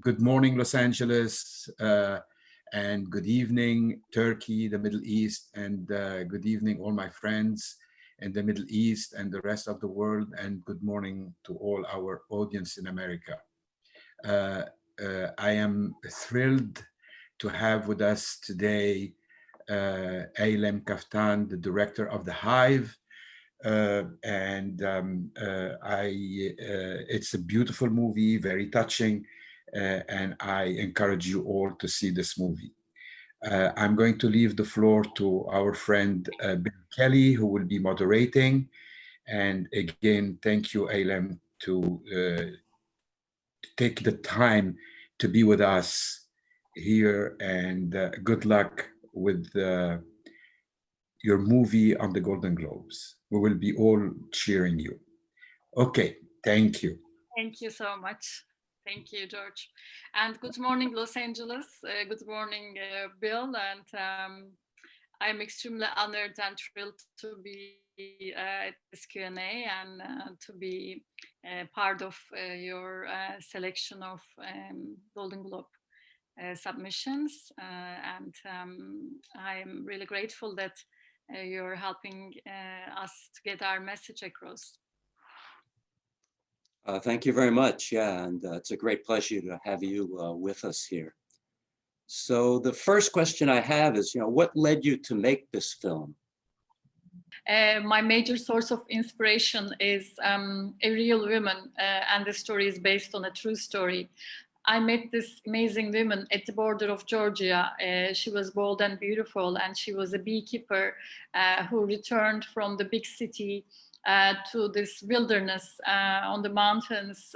Good morning, Los Angeles, and good evening, Turkey, the Middle East, and good evening, all my friends in the Middle East and the rest of the world, and good morning to all our audience in America. I am thrilled to have with us today Eylem Kaftan, the director of the Hive. It's a beautiful movie, very touching, and I encourage you all to see this movie. I'm going to leave the floor to our friend Bill Kelly, who will be moderating. And again, thank you, Eylem, to take the time to be with us here, and good luck with your movie on the Golden Globes. We will be all cheering you. Okay, thank you. Thank you so much. Thank you, George. And good morning, Los Angeles. Good morning, Bill. And I'm extremely honored and thrilled to be at this Q&A and to be part of your selection of Golden Globe submissions. I'm really grateful that you're helping us to get our message across. Thank you very much. Yeah, and it's a great pleasure to have you with us here. So the first question I have is, what led you to make this film? My major source of inspiration is a real woman, and the story is based on a true story. I met this amazing woman at the border of Georgia. She was bold and beautiful, and she was a beekeeper who returned from the big city to this wilderness on the mountains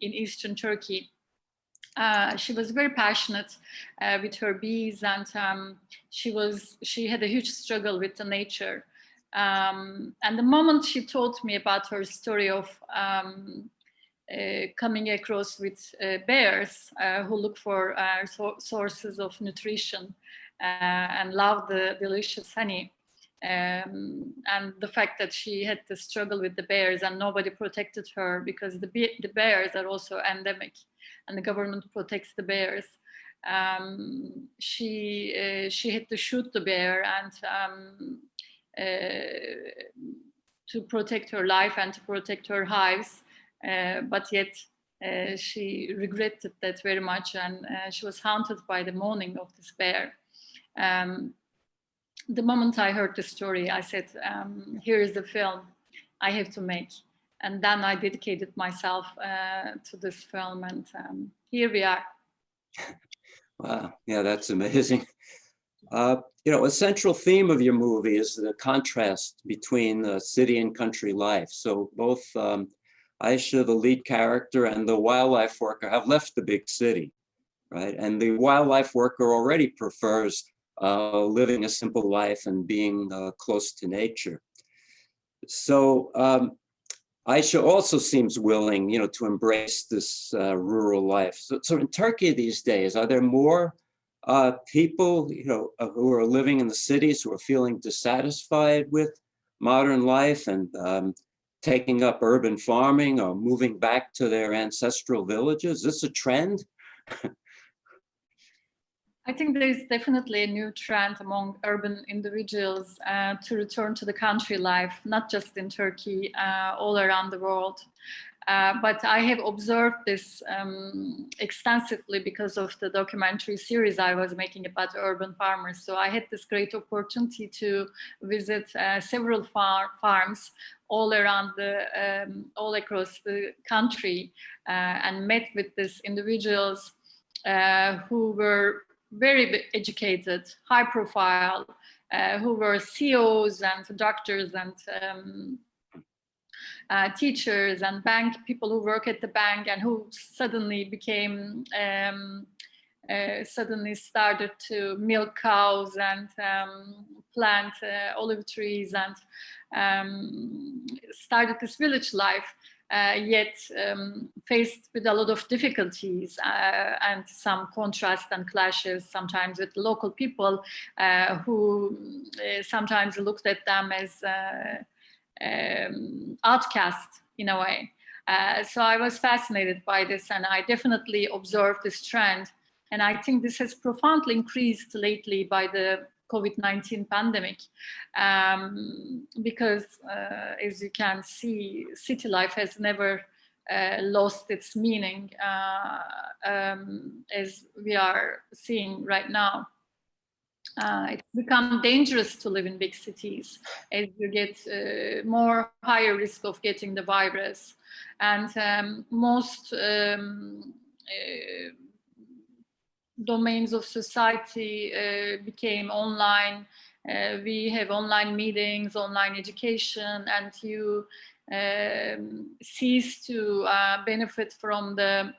in eastern Turkey. She was very passionate with her bees, and she had a huge struggle with the nature. And the moment she told me about her story of coming across with bears who look for sources of nutrition and love the delicious honey, and the fact that she had to struggle with the bears and nobody protected her because the bears are also endemic and the government protects the bears. She had to shoot the bear and to protect her life and to protect her hives, but yet she regretted that very much, and she was haunted by the mourning of this bear. The moment I heard the story, I said, here is the film I have to make. And then I dedicated myself to this film, and here we are. Wow, yeah, that's amazing. A central theme of your movie is the contrast between city and country life. So both Ayse, the lead character, and the wildlife worker have left the big city, right? And the wildlife worker already prefers living a simple life and being close to nature. So Ayse also seems willing, to embrace this rural life. So in Turkey these days, are there more people, who are living in the cities who are feeling dissatisfied with modern life and taking up urban farming or moving back to their ancestral villages? Is this a trend? I think there is definitely a new trend among urban individuals to return to the country life, not just in Turkey, all around the world. But I have observed this extensively because of the documentary series I was making about urban farmers. So I had this great opportunity to visit several farms all around all across the country, and met with these individuals who were very educated, high profile, who were CEOs and doctors and teachers and bank people who work at the bank, and who suddenly became suddenly started to milk cows and plant olive trees and started this village life. Yet faced with a lot of difficulties and some contrast and clashes sometimes with local people who sometimes looked at them as outcast in a way. So I was fascinated by this, and I definitely observed this trend. And I think this has profoundly increased lately by the COVID-19 pandemic, because as you can see, city life has never lost its meaning, as we are seeing right now. It's become dangerous to live in big cities as you get more higher risk of getting the virus. And most domains of society became online. We have online meetings, online education, and you cease to benefit from the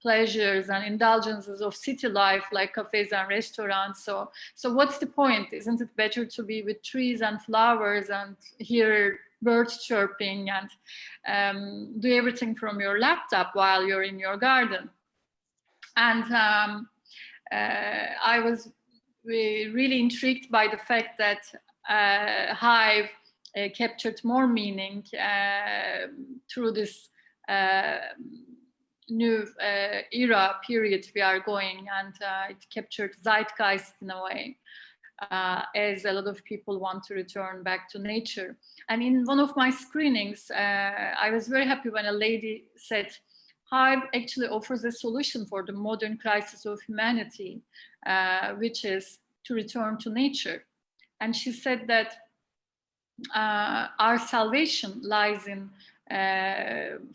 pleasures and indulgences of city life, like cafes and restaurants. So what's the point? Isn't it better to be with trees and flowers and hear birds chirping and do everything from your laptop while you're in your garden? And I was really intrigued by the fact that Hive captured more meaning through this new period we are going, and it captured zeitgeist in a way, as a lot of people want to return back to nature. And in one of my screenings, I was very happy when a lady said, Hive actually offers a solution for the modern crisis of humanity, which is to return to nature. And she said that our salvation lies in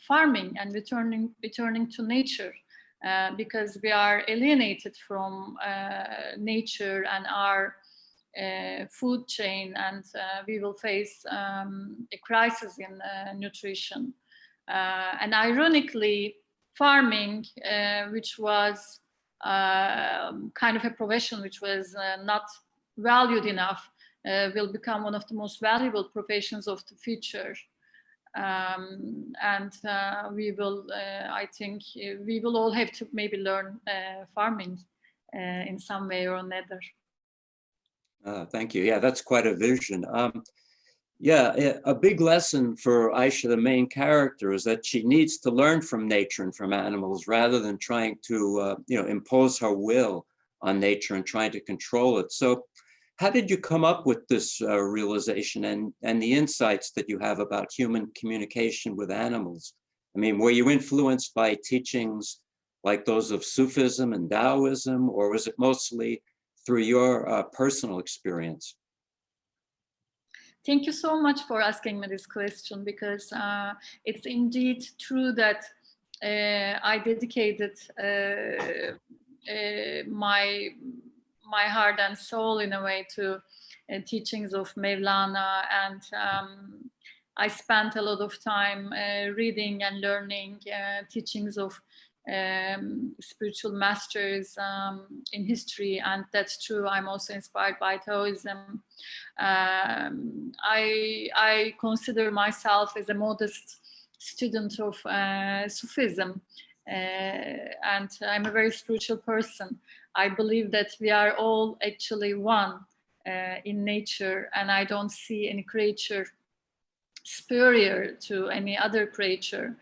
farming and returning to nature, because we are alienated from nature and our food chain, and we will face a crisis in nutrition. And ironically, farming, which was kind of a profession which was not valued enough, will become one of the most valuable professions of the future. And we will, I think, we will all have to maybe learn farming in some way or another. Thank you. Yeah, that's quite a vision. Yeah, a big lesson for Ayse, the main character, is that she needs to learn from nature and from animals rather than trying to, impose her will on nature and trying to control it. So how did you come up with this realization and the insights that you have about human communication with animals? I mean, were you influenced by teachings like those of Sufism and Taoism, or was it mostly through your personal experience? Thank you so much for asking me this question, because it's indeed true that I dedicated my heart and soul in a way to teachings of Mevlana, and I spent a lot of time reading and learning teachings of spiritual masters in history, and that's true. I'm also inspired by Taoism. I consider myself as a modest student of Sufism, and I'm a very spiritual person. I believe that we are all actually one in nature, and I don't see any creature superior to any other creature.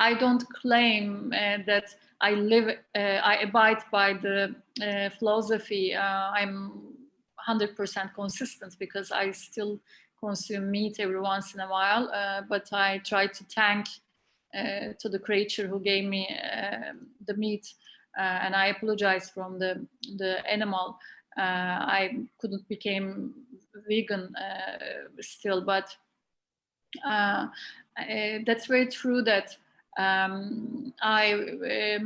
I don't claim that I abide by the philosophy. I'm 100% consistent, because I still consume meat every once in a while, but I try to thank to the creature who gave me the meat, and I apologize from the animal. I couldn't become vegan still, but that's very true that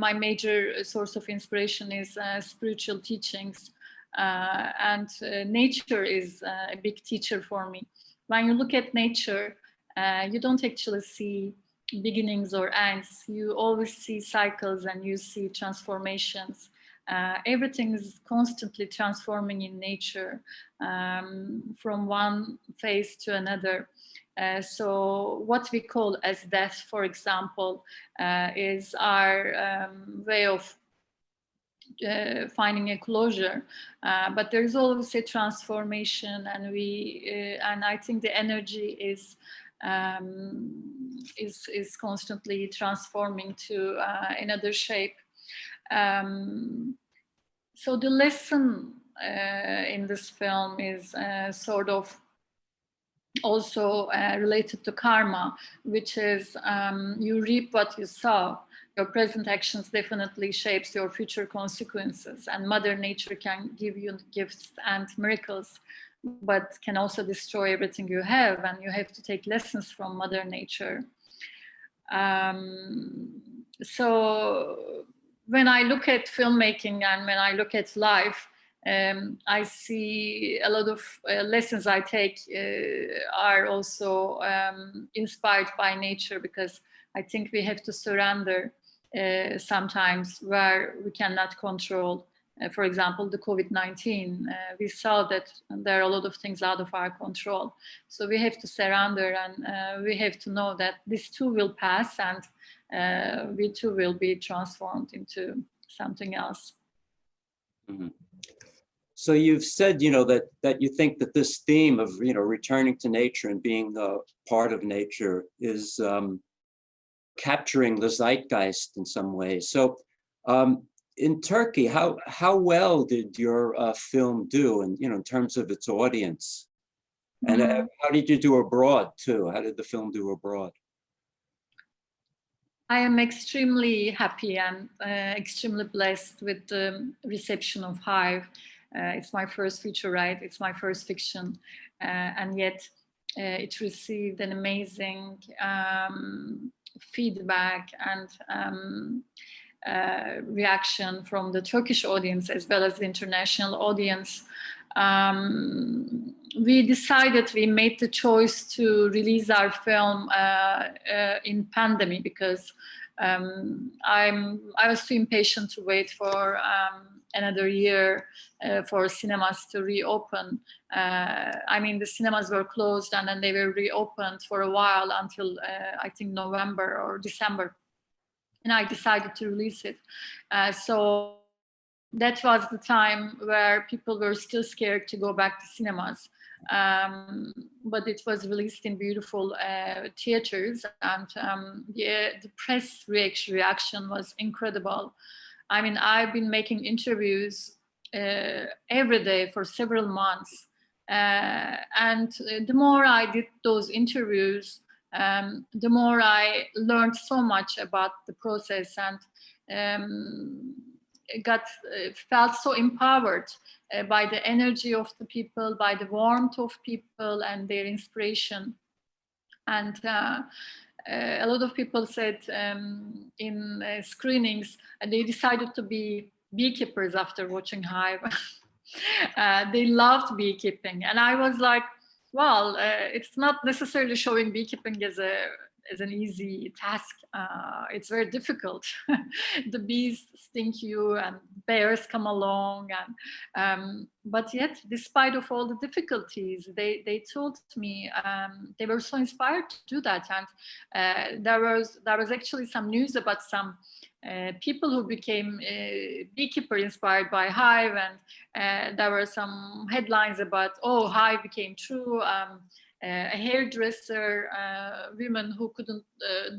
my major source of inspiration is spiritual teachings, and nature is a big teacher for me. When you look at nature, you don't actually see beginnings or ends. You always see cycles, and you see transformations. Everything is constantly transforming in nature, from one phase to another. So what we call as death, for example, is our way of finding a closure, but there's always a transformation, and I think the energy is is constantly transforming to another shape. So the lesson in this film is sort of also related to karma, which is you reap what you sow. Your present actions definitely shapes your future consequences, and Mother Nature can give you gifts and miracles, but can also destroy everything you have, and you have to take lessons from Mother Nature. So when I look at filmmaking and when I look at life, I see a lot of lessons I take are also inspired by nature, because I think we have to surrender sometimes where we cannot control. For example, the COVID-19, we saw that there are a lot of things out of our control. So we have to surrender, and we have to know that this too will pass, and we too will be transformed into something else. Mm-hmm. So you've said, that you think that this theme of, returning to nature and being part of nature is capturing the zeitgeist in some ways. So in Turkey, how well did your film do, in terms of its audience? And how did you do abroad too? How did the film do abroad? I am extremely happy and extremely blessed with the reception of Hive. It's my first feature, right? It's my first fiction, and yet it received an amazing feedback and reaction from the Turkish audience as well as the international audience. We made the choice to release our film in pandemic, because I was too impatient to wait for another year for cinemas to reopen. I mean, the cinemas were closed and then they were reopened for a while until I think November or December. And I decided to release it. So that was the time where people were still scared to go back to cinemas. But it was released in beautiful theaters, and the press reaction was incredible. I mean, I've been making interviews every day for several months. And the more I did those interviews, the more I learned so much about the process, and felt so empowered by the energy of the people, by the warmth of people and their inspiration. And a lot of people said in screenings, they decided to be beekeepers after watching Hive. They loved beekeeping. And I was like, well, it's not necessarily showing beekeeping as an easy task. It's very difficult. The bees sting you and bears come along, and but yet, despite of all the difficulties, they told me they were so inspired to do that. And there was actually some news about some people who became beekeeper inspired by Hive, and there were some headlines about, oh, Hive became true. A hairdresser, women who couldn't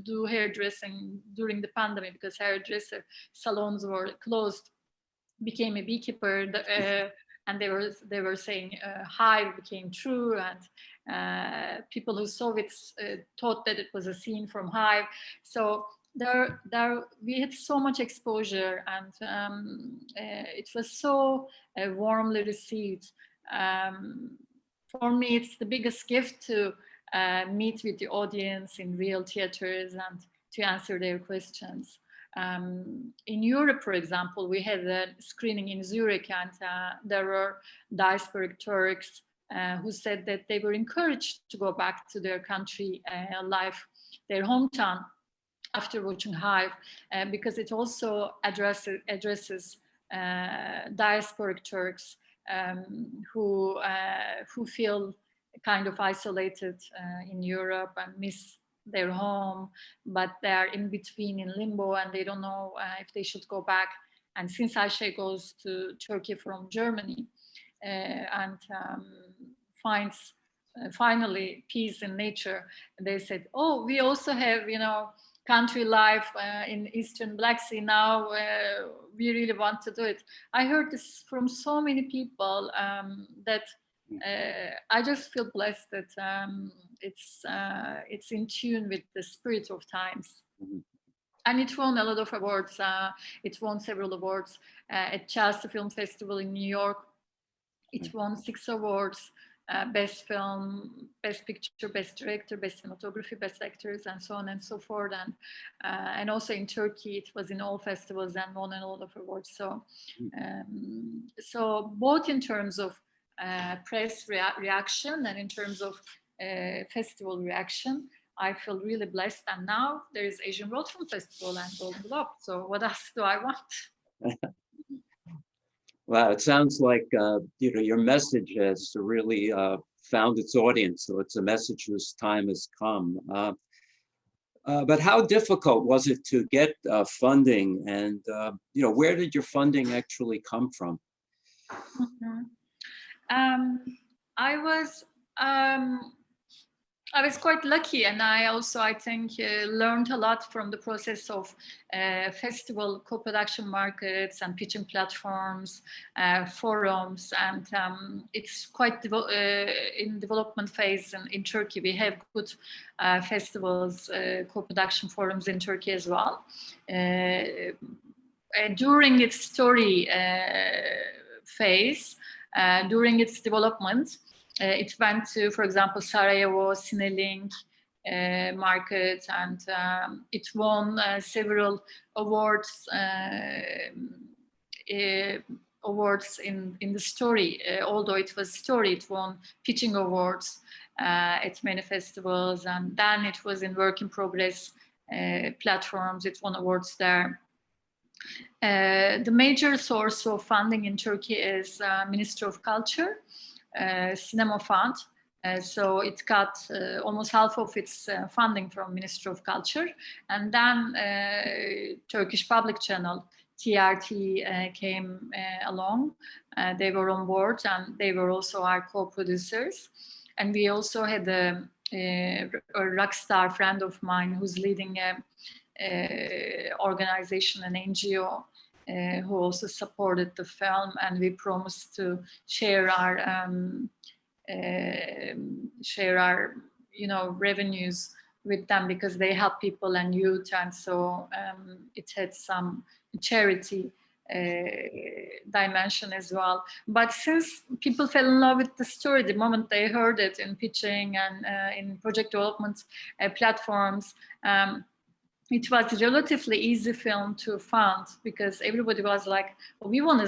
do hairdressing during the pandemic because hairdresser salons were closed, became a beekeeper, and they were saying Hive became true, and people who saw it thought that it was a scene from Hive. So we had so much exposure, and it was so warmly received. For me, it's the biggest gift to meet with the audience in real theaters and to answer their questions. In Europe, for example, we had a screening in Zurich, and there were diasporic Turks who said that they were encouraged to go back to their country life, their hometown, after watching Hive, because it also addresses diasporic Turks who feel kind of isolated in Europe and miss their home, but they are in between, in limbo, and they don't know if they should go back. And since Ayse goes to Turkey from Germany and finds finally peace in nature. And they said, oh, we also have, you know, country life in Eastern Black Sea now. We really want to do it. I heard this from so many people that I just feel blessed that it's in tune with the spirit of times. And it won a lot of awards. It won several awards at Chelsea Film Festival in New York. It won 6 awards. Best film, best picture, best director, best cinematography, best actors, and so on and so forth. And also in Turkey, it was in all festivals and won a lot of awards. So, so both in terms of press reaction and in terms of festival reaction, I feel really blessed. And now there is Asian Road Film Festival and Golden Globe. So what else do I want? Wow, it sounds like you know, your message has really found its audience. So it's a message whose time has come. But how difficult was it to get funding, and you know, where did your funding actually come from? I was quite lucky, and I also, I think, learned a lot from the process of festival co-production markets and pitching platforms, forums, and it's quite in development phase in Turkey. We have good festivals, co-production forums in Turkey as well. During its story phase, during its development, it went to, for example, Sarajevo, Cinelink market, and it won several awards. Awards in the story. Although it was story, it won pitching awards at many festivals, and then it was in work in progress platforms. It won awards there. The major source of funding in Turkey is Ministry of Culture. Cinema Fund. So it got almost half of its funding from Ministry of Culture. And then Turkish public channel, TRT, came along. They were on board, and they were also our co-producers. And we also had a rock star friend of mine who's leading a organization, an NGO, who also supported the film, and we promised to share our you know, revenues with them, because they help people and youth, and so it had some charity dimension as well. But since people fell in love with the story the moment they heard it in pitching and in project development platforms, it was a relatively easy film to fund, because everybody was like, well, we want to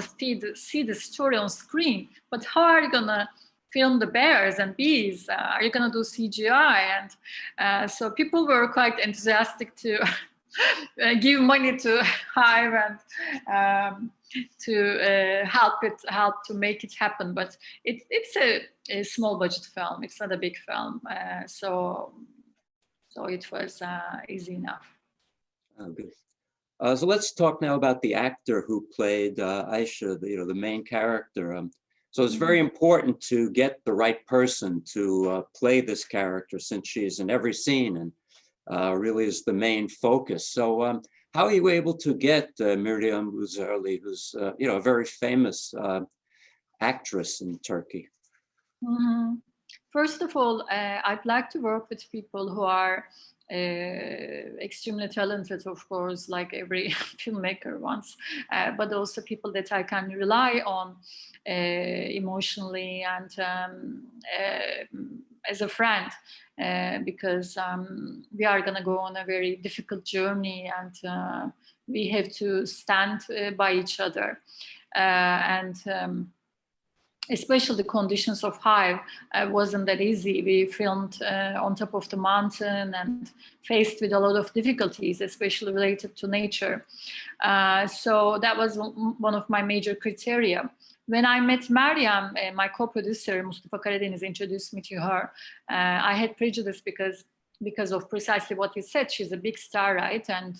see the story on screen, but how are you going to film the bears and bees? Are you going to do CGI? And so people were quite enthusiastic to give money to Hive and to help to make it happen. But it's a small budget film. It's not a big film. So it was easy enough. Oh, good. So let's talk now about the actor who played Ayse, the main character. So it's very important to get the right person to play this character, since she's in every scene and really is the main focus. So how are you able to get Meryem Uzerli, who's a very famous actress in Turkey? First of all, I'd like to work with people who are extremely talented, of course, like every filmmaker wants, but also people that I can rely on emotionally and as a friend, because we are going to go on a very difficult journey, and we have to stand by each other. Especially the conditions of Hive wasn't that easy. We filmed on top of the mountain and faced with a lot of difficulties, especially related to nature. So that was one of my major criteria. When I met Meryem, my co-producer, Mustafa Karadeniz, introduced me to her, I had prejudice because of precisely what you said. She's a big star, right? And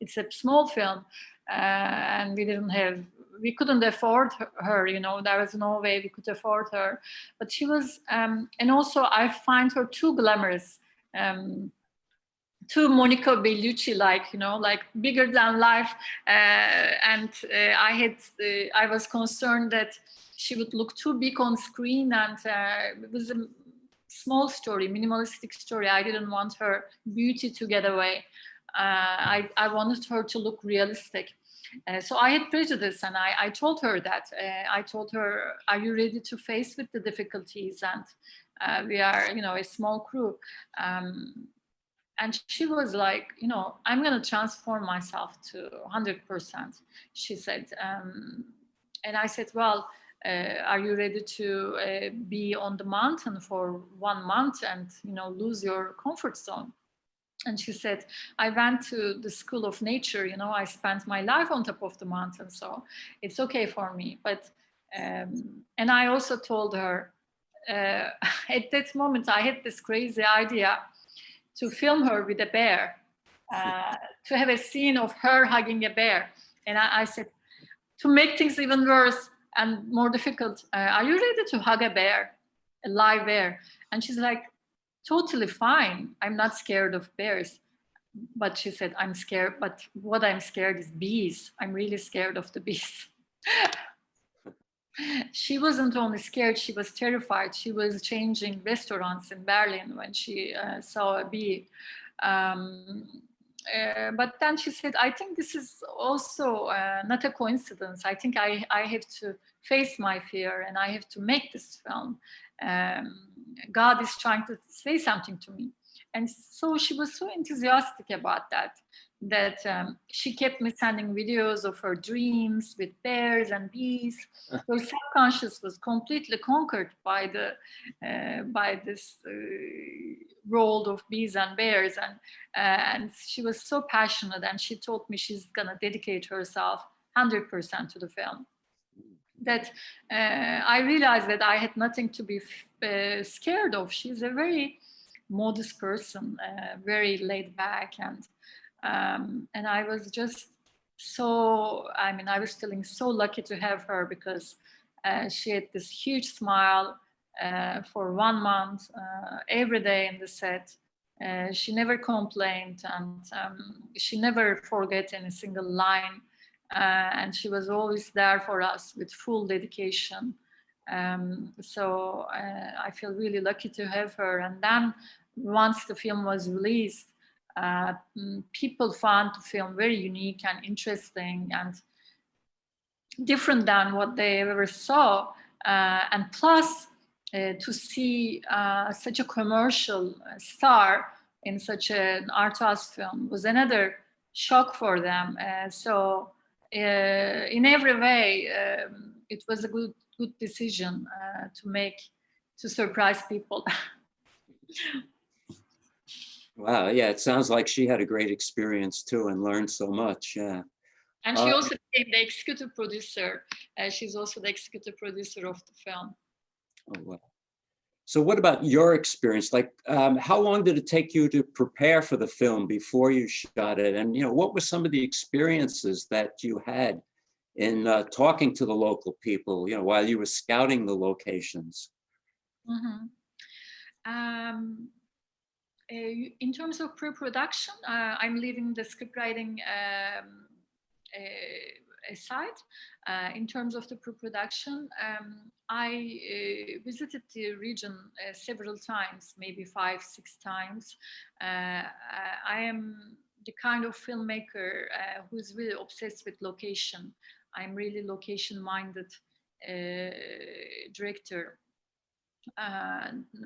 it's a small film, and we didn't have we couldn't afford her, you know, there was no way we could afford her. But she was, and also I find her too glamorous, too Monica Bellucci like, you know, like bigger than life. I was concerned that she would look too big on screen, and it was a small story, minimalistic story. I didn't want her beauty to get away. I wanted her to look realistic. So I had prejudice, and I told her that. I told her, are you ready to face with the difficulties? And we are, you know, a small crew. And she was like, you know, I'm going to transform myself to 100%, she said. And I said, well, are you ready to be on the mountain for 1 month and, you know, lose your comfort zone? And she said, I went to the school of nature, you know, I spent my life on top of the mountain, so it's okay for me. But, and I also told her, at that moment, I had this crazy idea to film her with a bear, to have a scene of her hugging a bear. And I said, to make things even worse and more difficult, are you ready to hug a bear, a live bear? And she's like, totally fine. I'm not scared of bears. But she said, I'm scared, but what I'm scared is bees. I'm really scared of the bees. She wasn't only scared, she was terrified. She was changing restaurants in Berlin when she saw a bee. But then she said, I think this is also not a coincidence. I think I have to face my fear and I have to make this film. God is trying to say something to me. And so she was so enthusiastic about that she kept me sending videos of her dreams with bears and bees. Her subconscious was completely conquered by this role of bees and bears, and she was so passionate. And she told me she's gonna dedicate herself 100% to the film. That I realized that I had nothing to be scared of. She's a very modest person, very laid back, and I was just so, I was feeling so lucky to have her, because she had this huge smile for 1 month, every day in the set. She never complained, and she never forgot any single line. And she was always there for us with full dedication. So I feel really lucky to have her. And then once the film was released, people found the film very unique and interesting and different than what they ever saw. And plus, to see such a commercial star in such an art house film was another shock for them. So in every way, it was a good decision to make, to surprise people. Wow, yeah, it sounds like she had a great experience too and learned so much, yeah. And she also became the executive producer. She's also the executive producer of the film. Oh, wow. So what about your experience? Like, how long did it take you to prepare for the film before you shot it? And, you know, what were some of the experiences that you had in talking to the local people, you know, while you were scouting the locations? Mm-hmm. In terms of pre-production, I'm leaving the scriptwriting aside. In terms of the pre-production, I visited the region several times, maybe 5-6 times. I am the kind of filmmaker who's really obsessed with location. I'm really location-minded director.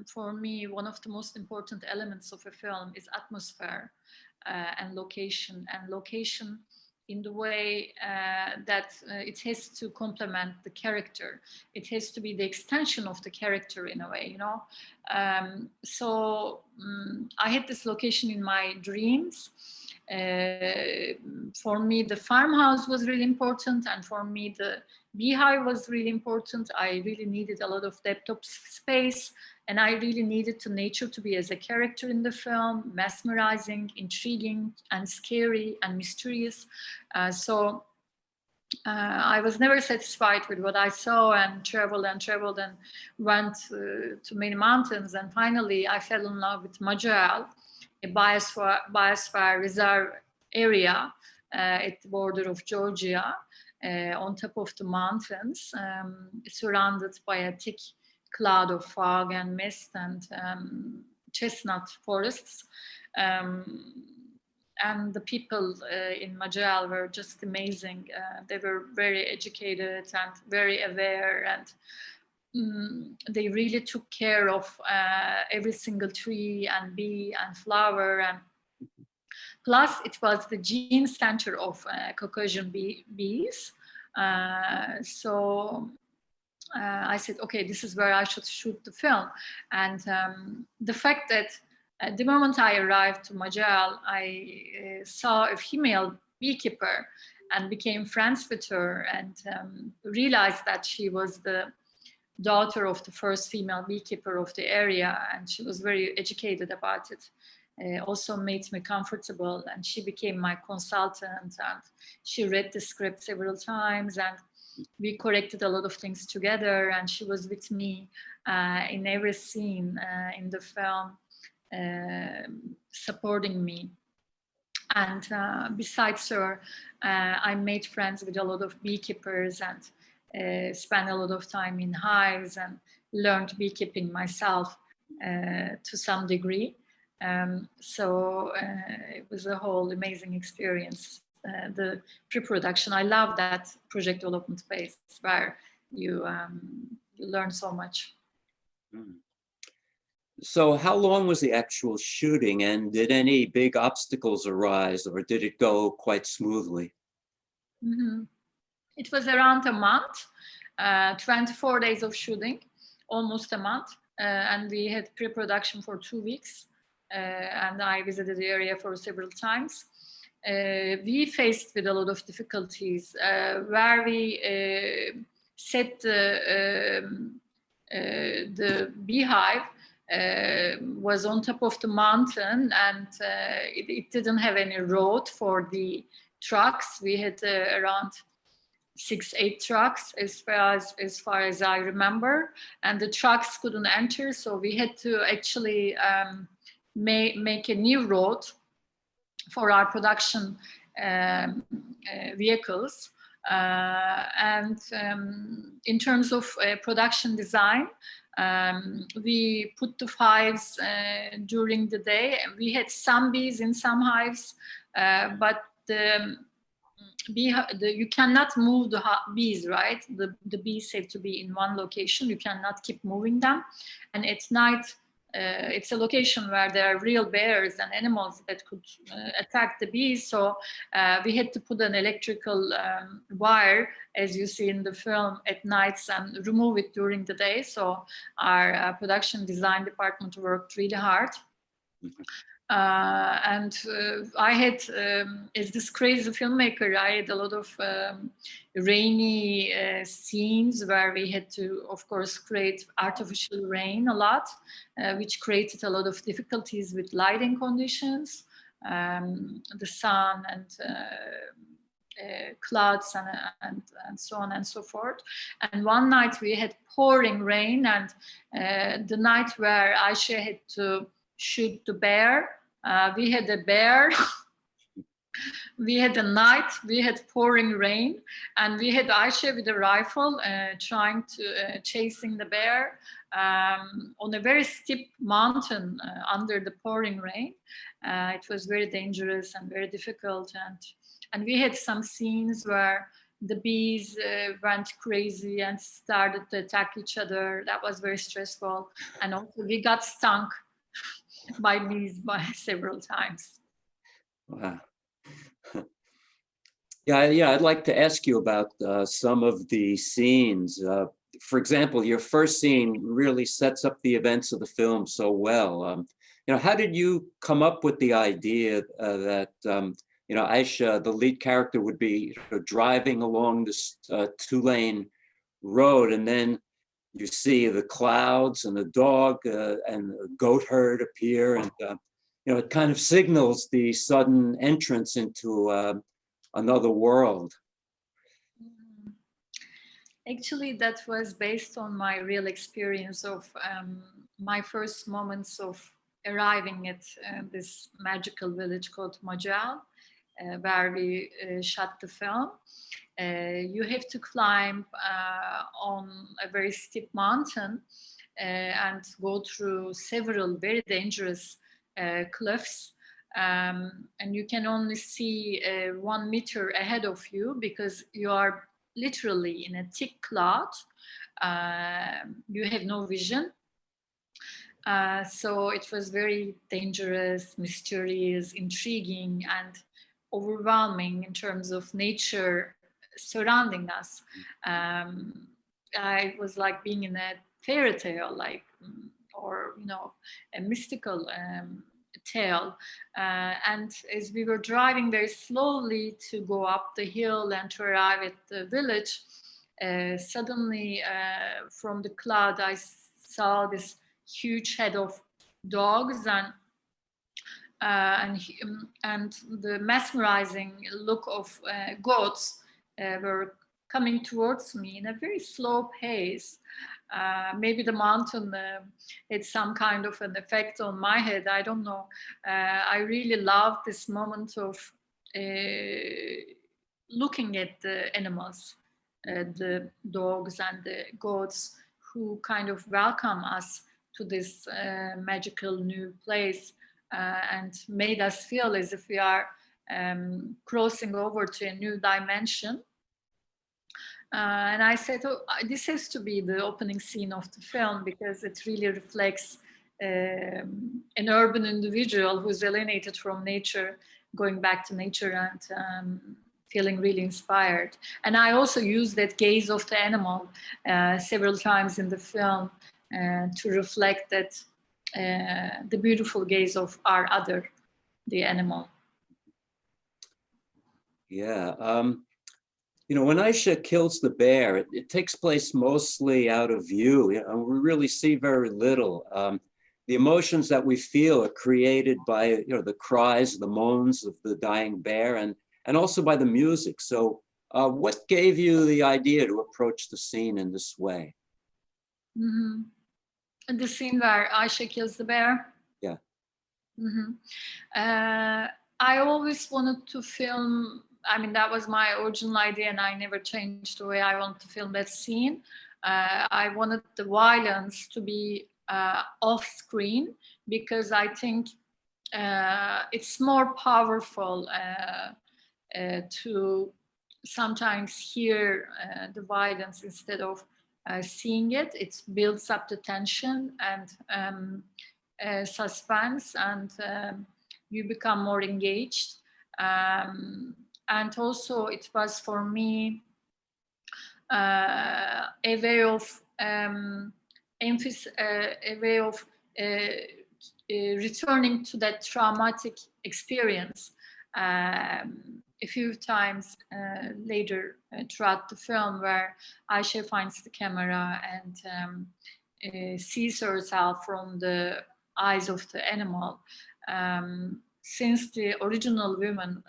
For me, one of the most important elements of a film is atmosphere and location in the way that it has to complement the character. It has to be the extension of the character in a way, you know. So I had this location in my dreams. For me, the farmhouse was really important, and for me, the beehive was really important. I really needed a lot of depth of space, and I really needed the nature to be as a character in the film, mesmerizing, intriguing, and scary and mysterious. So I was never satisfied with what I saw, and traveled and went to many mountains. And finally, I fell in love with Majel, a biosphere reserve area at the border of Georgia, on top of the mountains, surrounded by a thick cloud of fog and mist and chestnut forests. And the people in Majel were just amazing. They were very educated and very aware, and they really took care of every single tree and bee and flower. And plus, it was the gene center of Caucasian bees. So I said, okay, this is where I should shoot the film. And the fact that the moment I arrived to Majel, I saw a female beekeeper and became friends with her, and realized that she was the daughter of the first female beekeeper of the area, and she was very educated about it. Also made me comfortable, and she became my consultant, and she read the script several times, and we corrected a lot of things together, and she was with me in every scene in the film, supporting me. And besides her, I made friends with a lot of beekeepers, and spent a lot of time in hives, and learned beekeeping myself to some degree. So it was a whole amazing experience. The pre-production, I love that project development phase where you learn so much. So how long was the actual shooting, and did any big obstacles arise, or did it go quite smoothly? Mm-hmm. It was around a month, 24 days of shooting, almost a month. And we had pre-production for 2 weeks. And I visited the area for several times. We faced with a lot of difficulties where we set the beehive was on top of the mountain, and it didn't have any road for the trucks. We had around 6-8 trucks as far as I remember, and the trucks couldn't enter, so we had to actually make a new road for our production vehicles. And in terms of production design, we put the hives during the day. We had some bees in some hives, but you cannot move the bees, right? The bees have to be in one location. You cannot keep moving them. And at night, it's a location where there are real bears and animals that could attack the bees. So we had to put an electrical wire, as you see in the film, at nights, and remove it during the day. So our production design department worked really hard. And I had, as this crazy filmmaker, I had a lot of rainy scenes where we had to, of course, create artificial rain a lot, which created a lot of difficulties with lighting conditions, the sun and clouds and so on and so forth. And one night we had pouring rain, and the night where Ayse had to shoot the bear, we had a bear, we had a night, we had pouring rain, and we had Ayse with a rifle trying to chasing the bear on a very steep mountain under the pouring rain. It was very dangerous and very difficult, and we had some scenes where the bees went crazy and started to attack each other. That was very stressful, and also we got stung by bees by several times. Wow. Yeah, I'd like to ask you about some of the scenes. For example, your first scene really sets up the events of the film so well. How did you come up with the idea that Ayse, the lead character, would be driving along this 2-lane road, and then you see the clouds and the dog and the goat herd appear, and it kind of signals the sudden entrance into another world? Actually, that was based on my real experience of my first moments of arriving at this magical village called Mojal, where we shot the film. You have to climb on a very steep mountain and go through several very dangerous cliffs. And you can only see 1 meter ahead of you because you are literally in a thick cloud. You have no vision. So it was very dangerous, mysterious, intriguing, and overwhelming in terms of nature surrounding us. I was like being in a fairy tale, like, or a mystical tale. And as we were driving very slowly to go up the hill and to arrive at the village, suddenly from the cloud I saw this huge head of dogs and the mesmerizing look of goats were coming towards me in a very slow pace. Maybe the mountain had some kind of an effect on my head, I don't know. I really loved this moment of looking at the animals, the dogs and the goats, who kind of welcome us to this magical new place and made us feel as if we are crossing over to a new dimension. And I said, oh, this has to be the opening scene of the film because it really reflects an urban individual who's alienated from nature, going back to nature and feeling really inspired. And I also use that gaze of the animal several times in the film to reflect that the beautiful gaze of our other, the animal. Yeah. When Ayse kills the bear, it takes place mostly out of view. We really see very little. The emotions that we feel are created by the cries, the moans of the dying bear, and also by the music. So what gave you the idea to approach the scene in this way? Mm-hmm. And the scene where Ayse kills the bear? Yeah. Mm-hmm. I always wanted to film, that was my original idea and I never changed the way I wanted to film that scene. I wanted the violence to be off screen because I think it's more powerful to sometimes hear the violence instead of seeing it. It builds up the tension and suspense, and you become more engaged. And also it was for me a way of returning to that traumatic experience. A few times later throughout the film, where Ayse finds the camera and sees herself from the eyes of the animal. Since the original women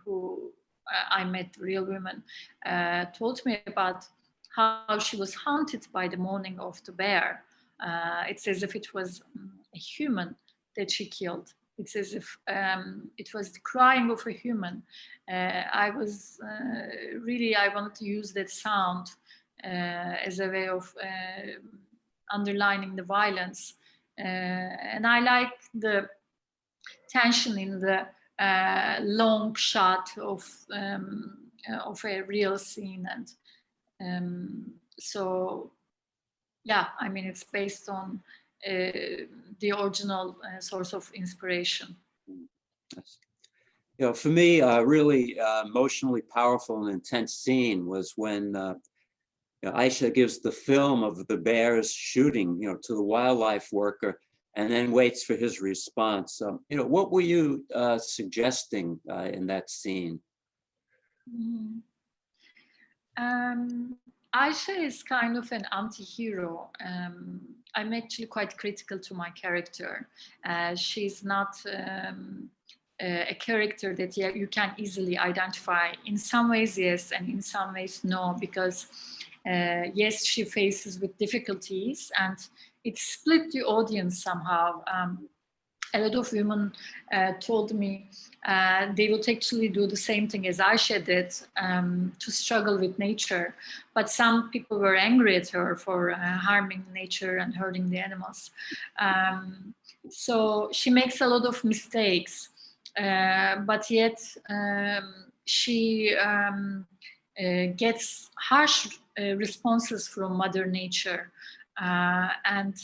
who I met, real women, told me about how she was haunted by the moaning of the bear. It's as if it was a human that she killed. It's as if it was the crying of a human. I wanted to use that sound as a way of underlining the violence. And I like the tension in the long shot of a real scene. And so, yeah, it's based on the original source of inspiration. For me, a really emotionally powerful and intense scene was when Ayse gives the film of the bears shooting, to the wildlife worker, and then waits for his response. What were you suggesting in that scene? Ayse is kind of an anti-hero. I'm actually quite critical to my character. She's not a character that you can easily identify. In some ways, yes, and in some ways, no, because Yes, she faces with difficulties, and it split the audience somehow. A lot of women told me they would actually do the same thing as Ayse did, to struggle with nature. But some people were angry at her for harming nature and hurting the animals. So she makes a lot of mistakes, but yet she gets harsh responses from Mother Nature, and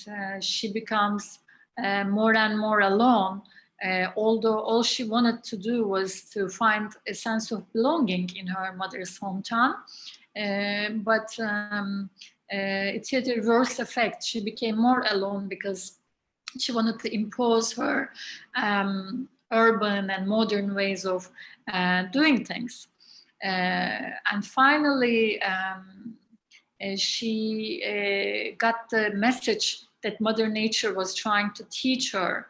she becomes more and more alone, although all she wanted to do was to find a sense of belonging in her mother's hometown. But it had a reverse effect. She became more alone because she wanted to impose her urban and modern ways of doing things. And finally, she got the message that Mother Nature was trying to teach her,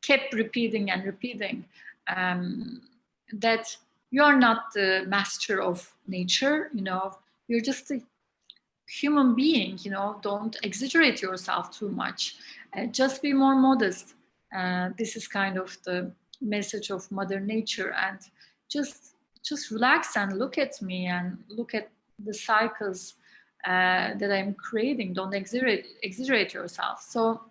kept repeating and repeating, that you're not the master of nature, you're just a human being, don't exaggerate yourself too much. Just be more modest. This is kind of the message of Mother Nature, and just relax and look at me and look at the cycles that I'm creating. Don't exaggerate yourself. So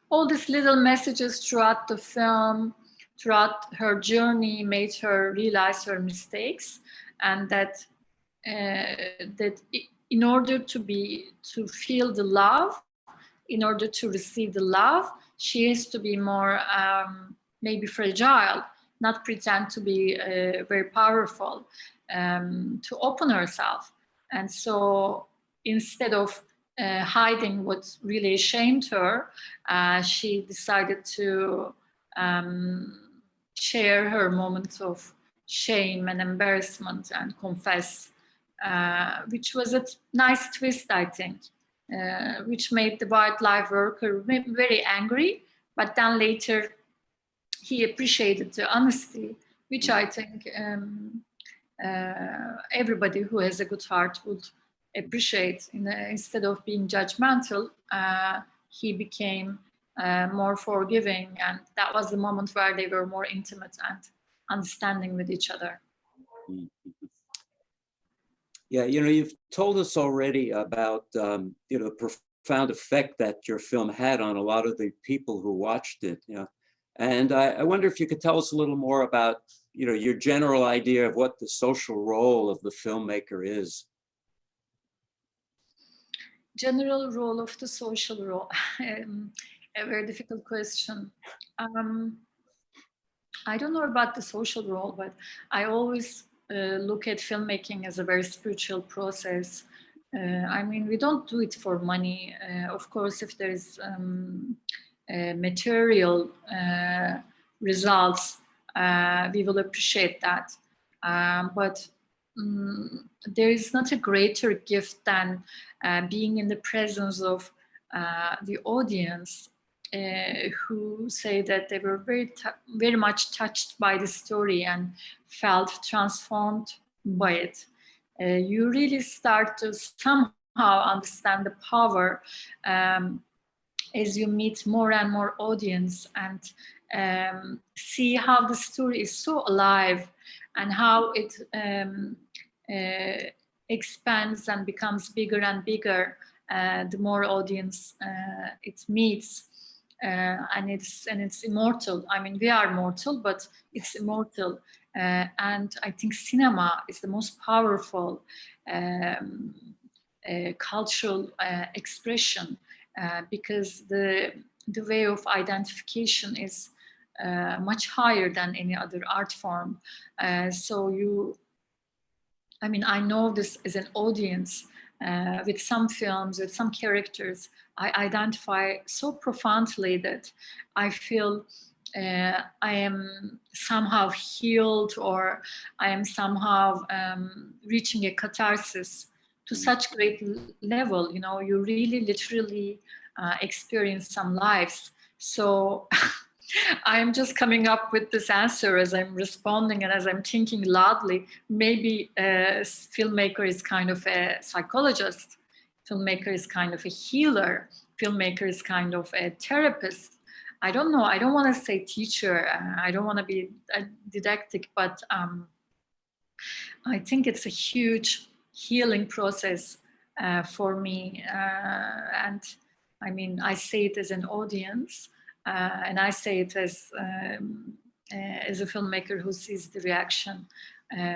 all these little messages throughout the film, throughout her journey, made her realize her mistakes, and that in order to feel the love, in order to receive the love, she has to be more maybe fragile, not pretend to be very powerful, to open herself. And so instead of hiding what really shamed her, she decided to share her moments of shame and embarrassment and confess, which was a nice twist, I think, which made the wildlife worker very angry. But then later he appreciated the honesty, which I think everybody who has a good heart would appreciate. Instead of being judgmental, he became more forgiving, and that was the moment where they were more intimate and understanding with each other. Yeah, you've told us already about the profound effect that your film had on a lot of the people who watched it. And I wonder if you could tell us a little more about your general idea of what the social role of the filmmaker is. General role of the social role, a very difficult question. I don't know about the social role, but I always look at filmmaking as a very spiritual process. I mean, we don't do it for money. Of course, if there's material results, we will appreciate that. But there is not a greater gift than being in the presence of the audience, who say that they were very much touched by the story and felt transformed by it. You really start to somehow understand the power as you meet more and more audience, and see how the story is so alive and how it expands and becomes bigger and bigger the more audience it meets. And it's immortal. I mean, we are mortal, but it's immortal. And I think cinema is the most powerful cultural expression, because the way of identification is much higher than any other art form. I know this as an audience. With some films, with some characters, I identify so profoundly that I feel I am somehow healed, or I am somehow reaching a catharsis to such great level. You really literally experience some lives. So I'm just coming up with this answer as I'm responding and as I'm thinking loudly. Maybe a filmmaker is kind of a psychologist. Filmmaker is kind of a healer. Filmmaker is kind of a therapist. I don't know. I don't want to say teacher. I don't want to be didactic, but I think it's a huge healing process for me. And I mean, I say it as an audience, and I say it as a filmmaker who sees the reaction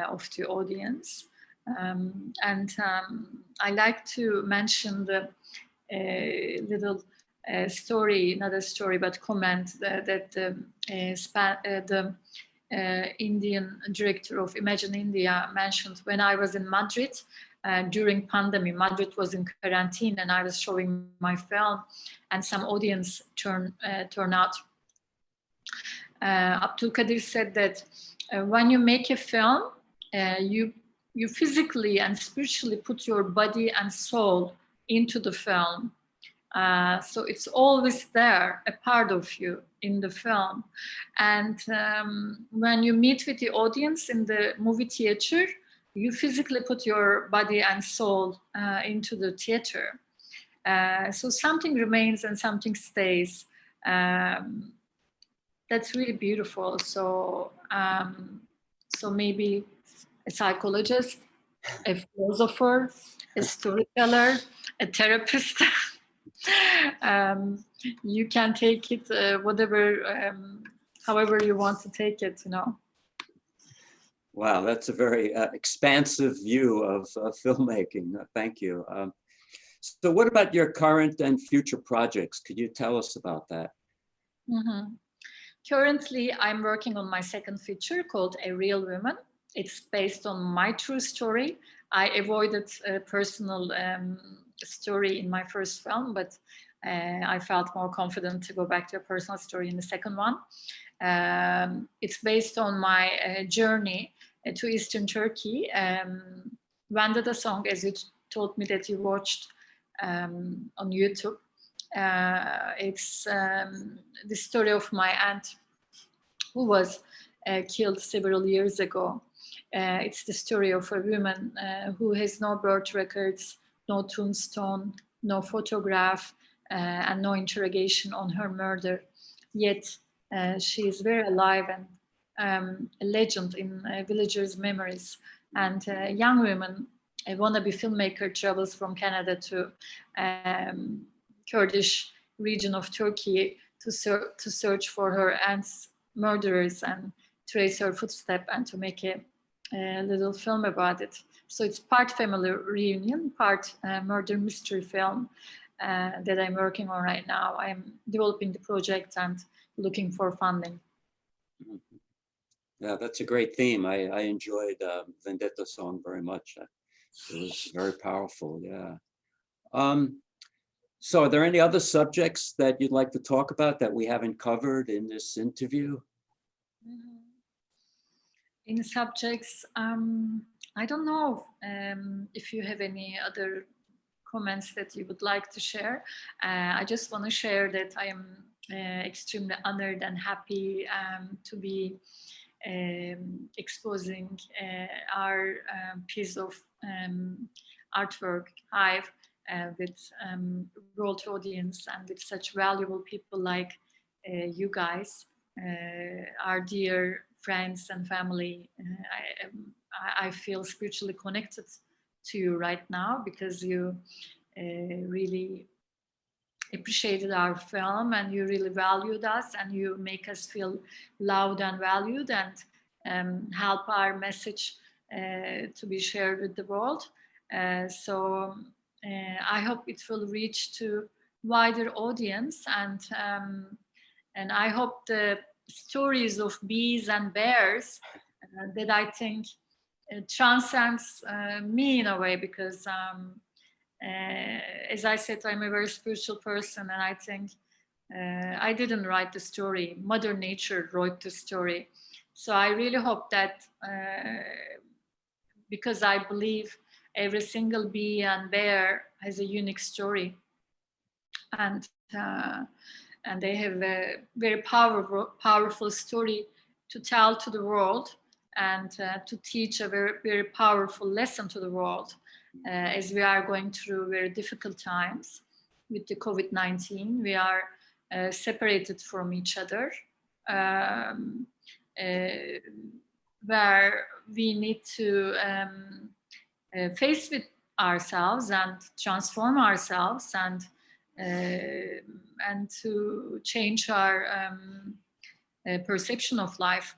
of the audience. I like to mention the little story, not a story, but comment that the Indian director of Imagine India mentioned when I was in Madrid during pandemic. Madrid was in quarantine and I was showing my film and some audience turn out. Abdul Kadir said that when you make a film, you physically and spiritually put your body and soul into the film. So it's always there, a part of you in the film. And when you meet with the audience in the movie theater, you physically put your body and soul into the theater. So something remains and something stays. That's really beautiful. So, so maybe a psychologist, a philosopher, a storyteller, a therapist. You can take it whatever, however you want to take it, you know. Wow, that's a very expansive view of filmmaking. Thank you. So what about your current and future projects? Could you tell us about that? Mm-hmm. Currently, I'm working on my second feature called A Real Woman. It's based on my true story. I avoided a personal story in my first film, but I felt more confident to go back to a personal story in the second one. It's based on my journey to Eastern Turkey. Vendetta song, as you told me that you watched on YouTube. It's the story of my aunt who was killed several years ago. It's the story of a woman who has no birth records, no tombstone, no photograph, and no interrogation on her murder. Yet she is very alive and a legend in villagers' memories. And a young woman, a wannabe filmmaker, travels from Canada to Kurdish region of Turkey to search for her aunt's murderers and trace her footsteps and to make a little film about it. So it's part family reunion, part murder mystery film that I'm working on right now. I'm developing the project and looking for funding. Yeah, that's a great theme. I enjoyed Vendetta song very much. It was very powerful, yeah. So are there any other subjects that you'd like to talk about that we haven't covered in this interview? In subjects, I don't know if you have any other comments that you would like to share. I just want to share that I am extremely honored and happy to be exposing our piece of artwork, Hive, with world audience and with such valuable people like you guys, our dear friends and family. I feel spiritually connected to you right now because you really appreciated our film and you really valued us and you make us feel loved and valued and help our message to be shared with the world. So I hope it will reach to wider audience and I hope the stories of bees and bears that I think transcends me in a way because as I said, I'm a very spiritual person and I think I didn't write the story. Mother Nature wrote the story. So I really hope that because I believe every single bee and bear has a unique story. And and they have a very powerful story to tell to the world, and to teach a very, very powerful lesson to the world, as we are going through very difficult times with the COVID-19. We are separated from each other, where we need to face with ourselves and transform ourselves, and to change our perception of life.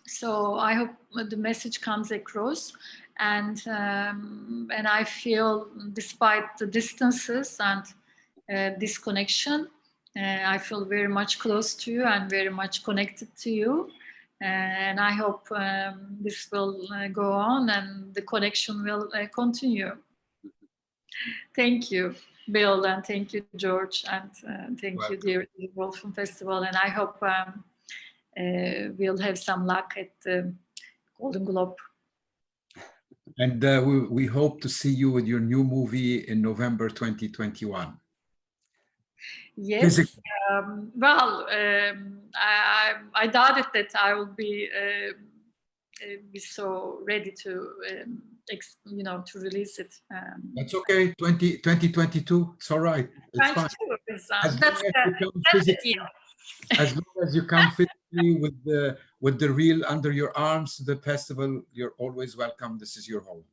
So I hope the message comes across, and I feel, despite the distances and disconnection, I feel very much close to you and very much connected to you. And I hope this will go on and the connection will continue. Thank you, Bill, and thank you, George, and thank you, dear Wolfen Festival. And I hope we'll have some luck at the Golden Globe. And we hope to see you with your new movie in November 2021. Yes. Well, I doubted that I will be so ready to, to release it. That's okay. 2022. It's all right. It's fine. As long as you come physically with the reel under your arms to the festival, you're always welcome. This is your home.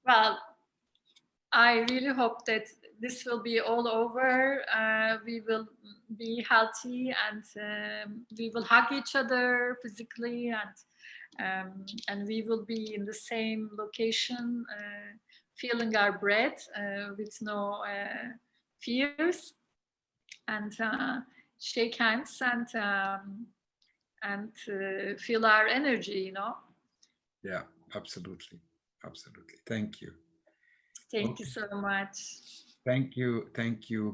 Well, I really hope that this will be all over. We will be healthy, and we will hug each other physically, and we will be in the same location, feeling our breath with no fears, and shake hands and feel our energy, Yeah, absolutely. Absolutely. Thank you. Thank you so much. Thank you,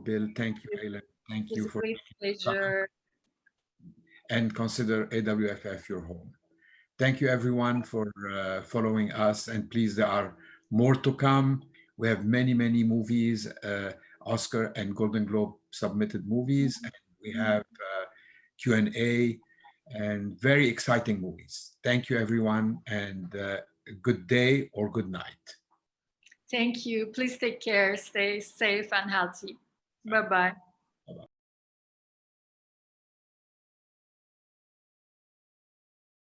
Bill. Thank you, Eylem. Thank you for a great pleasure. And consider AWFF your home. Thank you, everyone, for following us. And please, there are more to come. We have many, many movies, Oscar and Golden Globe submitted movies, and we have Q&A and very exciting movies. Thank you, everyone, and good day or good night. Thank you. Please take care. Stay safe and healthy. Bye-bye.